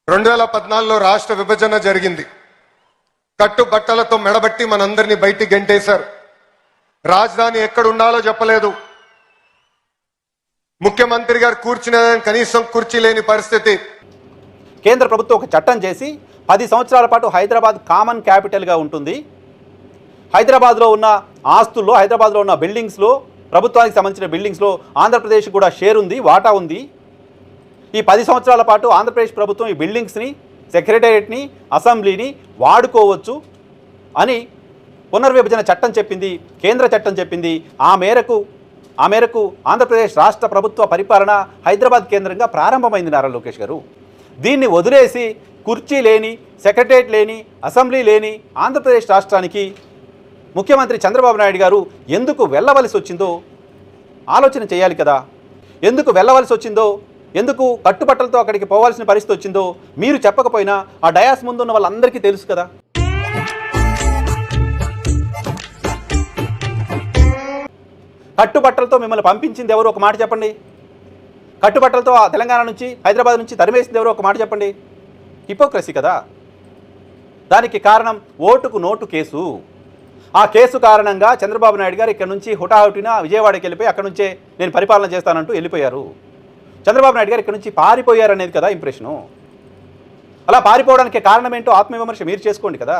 2014లో రాష్ట్ర విభజన జరిగింది. కట్టుబట్టలతో మెడబట్టి మనందరినీ బయటికి గెంటేశారు. రాజధాని ఎక్కడ ఉండాలో చెప్పలేదు. ముఖ్యమంత్రి గారు కూర్చునే కనీసం కుర్చీ లేని పరిస్థితి. కేంద్ర ప్రభుత్వం ఒక చట్టం చేసి 10 సంవత్సరాల పాటు హైదరాబాద్ కామన్ క్యాపిటల్గా ఉంటుంది. హైదరాబాద్లో ఉన్న ఆస్తుల్లో, హైదరాబాద్లో ఉన్న బిల్డింగ్స్లో, ప్రభుత్వానికి సంబంధించిన బిల్డింగ్స్లో ఆంధ్రప్రదేశ్ కూడా షేర్ ఉంది, వాటా ఉంది. ఈ 10 సంవత్సరాల పాటు ఆంధ్రప్రదేశ్ ప్రభుత్వం ఈ బిల్డింగ్స్ని, సెక్రటేరియట్ని, అసెంబ్లీని వాడుకోవచ్చు అని పునర్విభజన చట్టం చెప్పింది, కేంద్ర చట్టం చెప్పింది. ఆ మేరకు ఆంధ్రప్రదేశ్ రాష్ట్ర ప్రభుత్వ పరిపాలన హైదరాబాద్ కేంద్రంగా ప్రారంభమైంది. నారా లోకేష్ గారు దీన్ని వదిలేసి కుర్చీ లేని, సెక్రటేరియట్ లేని, అసెంబ్లీ లేని ఆంధ్రప్రదేశ్ రాష్ట్రానికి ముఖ్యమంత్రి చంద్రబాబు నాయుడు గారు ఎందుకు వెళ్ళవలసి వచ్చిందో ఆలోచన చేయాలి కదా. ఎందుకు వెళ్ళవలసి వచ్చిందో, ఎందుకు కట్టుబట్టలతో అక్కడికి పోవాల్సిన పరిస్థితి వచ్చిందో మీరు చెప్పకపోయినా ఆ డయాస్ ముందున్న వాళ్ళందరికీ తెలుసు కదా. కట్టుబట్టలతో మిమ్మల్ని పంపించింది ఎవరు, ఒక మాట చెప్పండి. కట్టుబట్టలతో తెలంగాణ నుంచి, హైదరాబాద్ నుంచి తరిమేసింది ఎవరు, ఒక మాట చెప్పండి. హిపోక్రసీ కదా. దానికి కారణం ఓటుకు నోటు కేసు. ఆ కేసు కారణంగా చంద్రబాబు నాయుడు గారు ఇక్కడ నుంచి హుటాహుటిన విజయవాడకి వెళ్ళిపోయి అక్కడ నుంచే నేను పరిపాలన చేస్తానంటూ వెళ్ళిపోయారు. చంద్రబాబు నాయుడు గారు ఇక్కడ నుంచి పారిపోయారు అనేది కదా ఇంప్రెషను. అలా పారిపోవడానికి కారణం ఏంటో ఆత్మవిమర్శ మీరు చేసుకోండి కదా.